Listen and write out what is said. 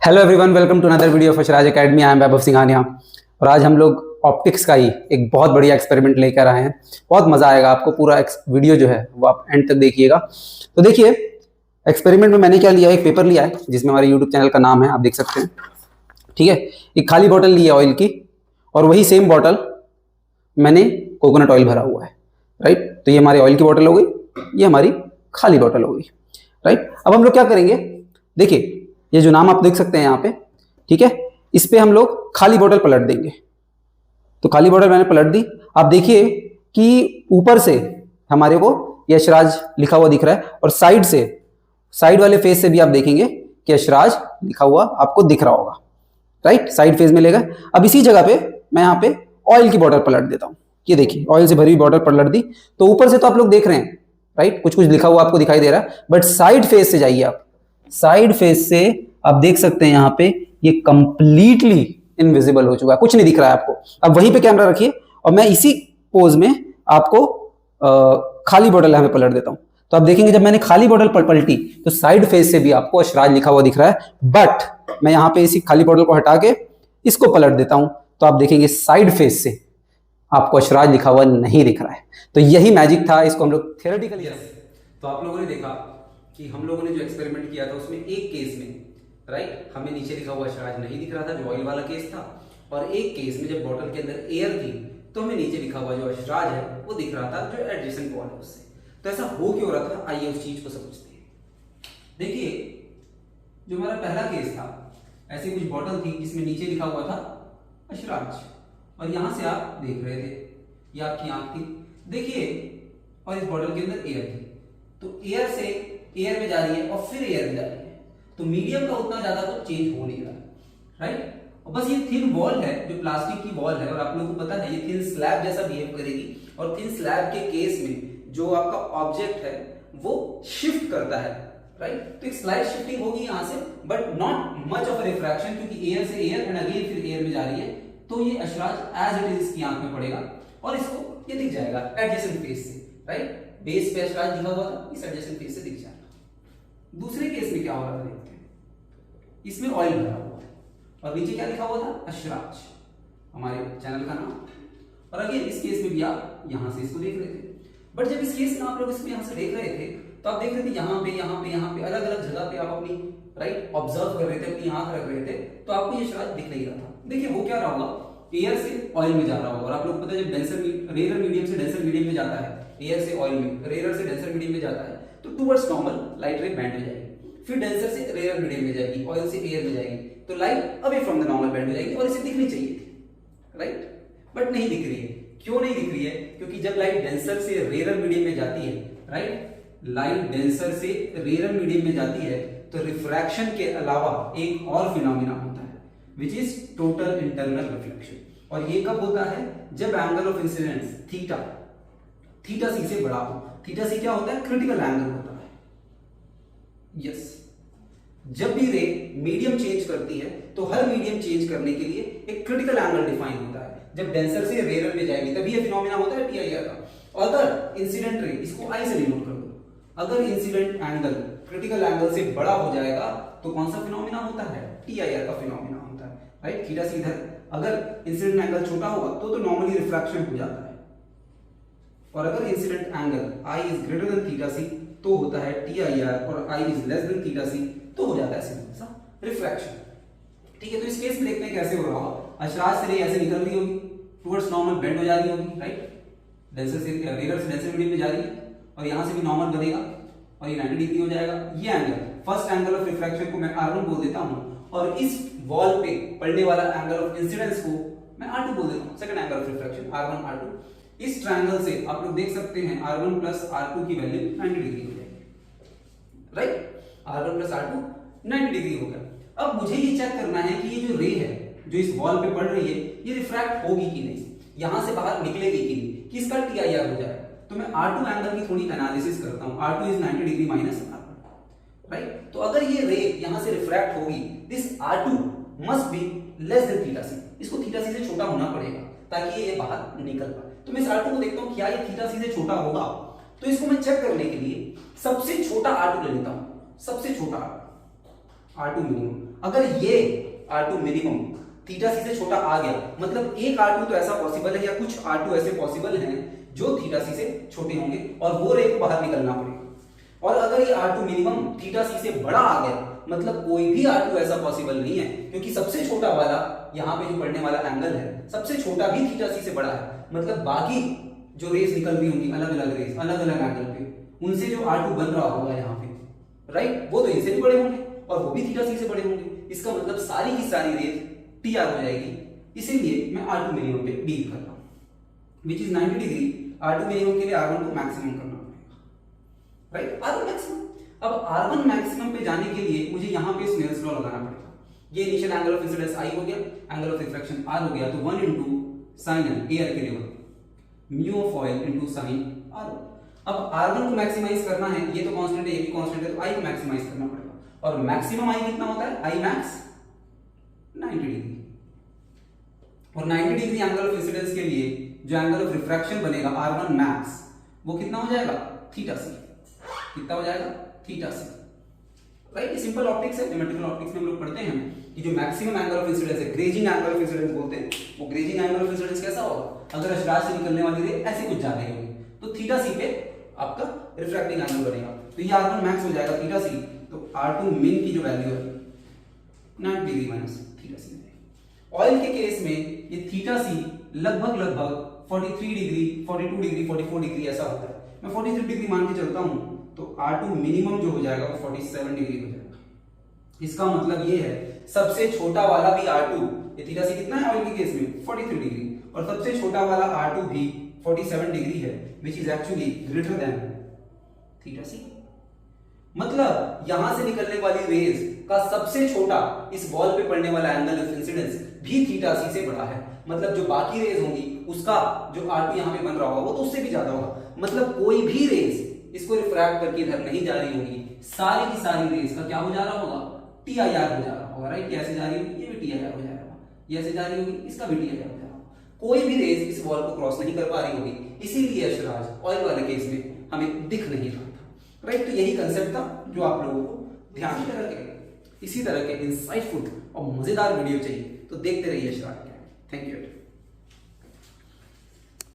Hello everyone, welcome to another video of Ashraj academy. I am Vaibhav Singhania और आज हम लोग ऑप्टिक्स का ही एक बहुत बढ़िया एक्सपेरिमेंट लेकर आए हैं। बहुत मज़ा आएगा आपको, पूरा वीडियो जो है वो आप एंड तक देखिएगा। तो देखिए, एक्सपेरिमेंट में मैंने क्या लिया है, एक पेपर लिया है जिसमें हमारे यूट्यूब चैनल का नाम है, आप देख सकते हैं। ठीक है, एक खाली बॉटल ली है ऑयल की और वही सेम बॉटल मैंने कोकोनट ऑयल भरा हुआ है। राइट, तो ये हमारी ऑयल की बॉटल हो गई, ये हमारी खाली बॉटल हो गई। राइट, अब हम लोग क्या करेंगे, देखिए ये जो नाम आप देख सकते हैं यहाँ पे, ठीक है, इस पे हम लोग खाली बोतल पलट देंगे। तो खाली बोतल मैंने पलट दी। आप देखिए कि ऊपर से हमारे को यशराज लिखा हुआ दिख रहा है और साइड से, साइड वाले फेस से भी आप देखेंगे कि यशराज लिखा हुआ आपको दिख रहा होगा। राइट, साइड फेस में लेगा। अब इसी जगह पे मैं यहाँ पे ऑयल की बोतल पलट देता हूँ। ये देखिए, ऑयल से भरी हुई बोतल पलट दी। तो ऊपर से तो आप लोग देख रहे हैं, राइट, कुछ कुछ लिखा हुआ आपको दिखाई दे रहा है, बट साइड फेस से जाइए आप। साइड फेस से आप देख सकते हैं यहाँ पे ये कंप्लीटली इनविजिबल हो चुका है, कुछ नहीं दिख रहा है आपको। अब वहीं पे कैमरा रखिए और मैं इसी पोज में आपको खाली बोतल यहाँ पे पलट देता हूँ। तो आप देखेंगे जब मैंने खाली बोतल पलटी तो साइड फेस से भी आपको अशराज लिखा हुआ दिख रहा है, बट मैं यहाँ पे इसी खाली बोतल को हटा के इसको पलट देता हूँ तो आप देखेंगे साइड फेस से आपको अशराज लिखा हुआ नहीं दिख रहा है। तो यही मैजिक था, इसको हम लोग थियोरेटिकली। तो आप लोगों ने देखा कि हम लोगों ने जो एक्सपेरिमेंट किया था उसमें एक केस में, राइट, हमें नीचे लिखा हुआ अशराज नहीं दिख रहा था, जो ऑयल वाला केस था, और एक केस में जब बॉटल के अंदर एयर थी तो हमें नीचे लिखा हुआ जो अशराज है वो दिख रहा था, जो एडजेसेंट वॉल है उससे। तो ऐसा हो क्यों रहा था, आइए उस चीज को समझते हैं। देखिए, जो हमारा पहला केस था, ऐसी कुछ बॉटल थी जिसमें नीचे लिखा हुआ था अशराज, और यहां से आप देख रहे थे, ये आपकी आंख थी, देखिए, और इस बॉटल के अंदर एयर थी। तो एयर से एयर में जा रही है और फिर एयर में जा रही है, तो मीडियम का उतना ज्यादा तो चेंज हो नहीं रहा, राइट। और बस ये थिन वॉल है, जो प्लास्टिक की वॉल है, और आप लोगों को पता है ये थिन स्लैब जैसा बिहेव करेगी, और थिन स्लैब के केस में जो आपका ऑब्जेक्ट है वो शिफ्ट करता है, राइट। तो एक स्लाइड शिफ्टिंग होगी यहां से, but not much of refraction, क्योंकि एयर से एयर एंड अगेन फिर एयर में जा रही है। तो ये अशराज एज इट इज इसकी आंख में पड़ेगा और इसको ये दिख जाएगा एडजेसेंट फेस से, राइट। बेस पे अशराज लिखा हुआ था, इस एडजेसेंट फेस से दिख जाएगा। दूसरे केस में क्या हो रहा था देखते हैं, इसमें ऑयल भरा हुआ है और नीचे क्या लिखा हुआ था, अशराज, हमारे चैनल का नाम। और अगेन इस केस में भी आप यहां से इसको देख रहे थे, बट जब इस केस में आप लोग इसको यहां से देख रहे थे तो आप देख रहे थे यहाँ पे अलग अलग जगह पे आप अपनी, राइट, ऑब्जर्व कर रहे थे, अपनी आंख रख रहे थे, तो आपको ये अशराज दिख नहीं रहा था। देखिए वो क्या रहा होगा, एयर से ऑयल में जा रहा होगा, और आप लोग पता है जब डेंसर रेयर मीडियम से डेंसर मीडियम में जाता है, एयर से ऑयल में, रेयर से डेंसर मीडियम में जाता है, तो टुवर्ड्स नॉर्मल लाइट रे बैंड में जाएगी, फिर डेंसर से रेयर मीडियम में जाएगी, ऑयल से एयर में जाएगी, तो light away from the normal band में जाएगी और इसे दिखनी चाहिए थी, राइट, बट नहीं दिख रही है। क्यों नहीं दिख रही है, क्योंकि जब लाइट डेंसर से रेयर मीडियम में जाती है, राइट, लाइट डेंसर से रेयर मीडियम में जाती है तो रिफ्रैक्शन के अलावा एक और फिनोमिना होता है, which is total internal reflection. और ये कब होता है, जब एंगल ऑफ इंसिडेंस थीटा सी से बड़ा हो। थीटा सी क्या होता है, क्रिटिकल एंगल होता है। यस, जब भी रे मीडियम चेंज करती है तो हर मीडियम चेंज करने के लिए एक क्रिटिकल एंगल डिफाइन होता है। जब डेंसर से रेयर में जाएगी तभी ये फिनोमिना होता है टीआईआर का। अगर इंसिडेंट रे, इसको आई से नोट कर दो, अगर इंसिडेंट एंगल क्रिटिकल एंगल से बड़ा हो जाएगा तो कौन सा फिनोमिना होता है, टीआईआर का फिनोमिना होता है, राइट। थीटा सी इधर, अगर इंसिडेंट एंगल छोटा होगा तो नॉर्मली रिफ्रैक्शन हो जाता है, और अगर incident angle i is greater than theta C तो होता है टीआईआर, और i is less than theta C तो हो जाता है सिंपल सा रिफ्रैक्शन। ठीक है, तो इस केस में देखते हैं कैसे हो रहा होगा। अशराज से रे ऐसे निकल रही होगी, टुवर्ड्स नॉर्मल बेंड हो जा रही होगी, राइट, डेंसर से रेयर से डेंसर मीडियम में जा रही है, और यहां से भी नॉर्मल बनेगा और ये 90 डिग्री हो जाएगा। ये angle, first angle of refraction को मैं R1 बोल देता हूं, और इस वॉल पे पड़ने वाला एंगल ऑफ इंसिडेंस को मैं R2 बोल देता हूं, second angle of refraction R1 R2। इस ट्रायंगल से आप लोग देख सकते हैं R1 प्लस R2 की वैल्यू 90 डिग्री हो जाएगी, right. R1 plus R2 90 degree हो गया। अब मुझे ये चेक करना है कि ये जो रे है जो इस वॉल पे पड़ रही है ये रिफ्रैक्ट होगी कि नहीं, यहां से बाहर निकलेगी कि नहीं, कि इसका टीआईआर हो जाए। तो मैं R2 एंगल की थोड़ी एनालिसिस करता हूं। R2 is 90 degree minus R1, right. तो अगर ये रे यहां से रिफ्रैक्ट होगी, this R2 must be less than theta C, इसको थीटा सी से छोटा होना पड़ेगा ताकि ये बाहर निकल पाए। तो मैं इस R2 को देखता हूं क्या ये थीटा सी से छोटा होगा, तो इसको मैं चेक करने के लिए सबसे छोटा R2 ले लेता हूं, सबसे छोटा R2 मिनिमम। अगर ये R2 मिनिमम थीटा सी से छोटा आ गया, मतलब एक R2 तो ऐसा पॉसिबल है या कुछ R2 ऐसे पॉसिबल हैं जो थीटा सी से छोटे होंगे और वो रे को बाहर निकलना पड़ेगा। और अगर ये R2 मिनिमम थीटा सी से बड़ा आ गया, मतलब कोई भी R2 ऐसा पॉसिबल नहीं है, क्योंकि सबसे छोटा वाला यहाँ पे जो पढ़ने वाला एंगल है सबसे छोटा भी थीटा सी से बड़ा है, मतलब बाकी जो रेस निकल रही होंगी अलग अलग रेस अलग अलग एंगल पे, उनसे जो R2 बन रहा होगा यहाँ पे, राइट, वो तो इनसे भी बड़े होंगे और वो भी थीटा सी से बड़े होंगे। इसका मतलब सारी की सारी रेस TR हो जाएगी, इसीलिए मैं R2 मिनिमम पे डील कर रहा हूँ, which is 90 degree. R2 minimum के लिए R1 को मैक्सिमम करना पड़ेगा, राइट, R1 मैक्सिमम। अब R1 मैक्सिमम पे जाने के लिए मुझे यहाँ पे स्नेल्स लॉ लगाना पड़ेगा। ये initial angle of incidence I हो गया, एंगल ऑफ रिफ्रैक्शन R हो गया, तो 1 into sin एयर के लिए mu of oil into sin R। अब R1 को मैक्सिमाइज करना है, ये तो कांस्टेंट है, ये भी कांस्टेंट है, तो I को मैक्सिमाइज करना पड़ेगा। और मैक्सिमम I कितना होता है, I max 90 डिग्री। और 90 डिग्री एंगल ऑफ इंसिडेंस के लिए जो एंगल ऑफ रिफ्रैक्शन बनेगा R1 मैक्स, वो कितना हो जाएगा, थीटा सी। कितना हो जाएगा, थीटा सी, राइट। सिंपल ऑप्टिक्स है, ज्योमेट्रिकल ऑप्टिक्स में हम लोग पढ़ते हैं कि जो मैक्सिमम एंगल ऑफ इंसिडेंस है, ग्रेजिंग एंगल ऑफ इंसिडेंस बोलते हैं, वो ग्रेजिंग एंगल ऑफ इंसिडेंस कैसा होगा, अगर अशराज से निकलने वाली रे ऐसे कुछ जा रही होगी तो थीटा सी पे आपका रिफ्रैक्टिंग एंगल बनेगा, तो ये R1 मैक्स हो जाएगा थीटा सी। तो R2 मिन की जो वैल्यू है 90 डिग्री माइनस थीटा सी। ऑयल के केस में ये थीटा सी लगभग 43 डिग्री 42 डिग्री 44 डिग्री ऐसा होता है, मैं 43 डिग्री मान के चलता हूं, तो R2 मिनिमम जो हो जाएगा वो 47 डिग्री हो जाएगा। इसका मतलब ये है सबसे छोटा वाला भी R2, ये थीटा सी कितना है ऑयल के केस में 43 डिग्री, और सबसे छोटा वाला R2 भी 47 डिग्री है, which is actually greater than theta C. मतलब यहां से निकलने वाली रेज का सबसे छोटा इस बॉल पे पड़ने वाला एंगल ऑफ इंसिडेंस भी थीटा सी से बड़ा है, मतलब जो बाकी रेज होंगी उसका जो R2 यहाँ पे बन रहा होगा वो तो उससे भी ज्यादा होगा। मतलब कोई भी रेज इसको रिफ्रैक्ट करके इधर नहीं जा रही होगी, सारी की सारी रेज का क्या हो जा रहा होगा, TIR हो जा रहा होगा, राइट। कैसे जा रही होगी, ये भी TIR हो जाएगा, ये ऐसे जा रही होगी, इसका भी TIR हो जाएगा। कोई भी रेज इस वॉल को क्रॉस नहीं कर पा रही होगी, इसीलिए अशराज ऑयल वाले केस में हमें दिख नहीं रहा था, राइट। तो यही कंसेप्ट था जो आप लोगों को ध्यान में रखेगा। इसी तरह के इंसाइटफुल और मजेदार वीडियो चाहिए तो देखते रहिए अशराज। Thank you.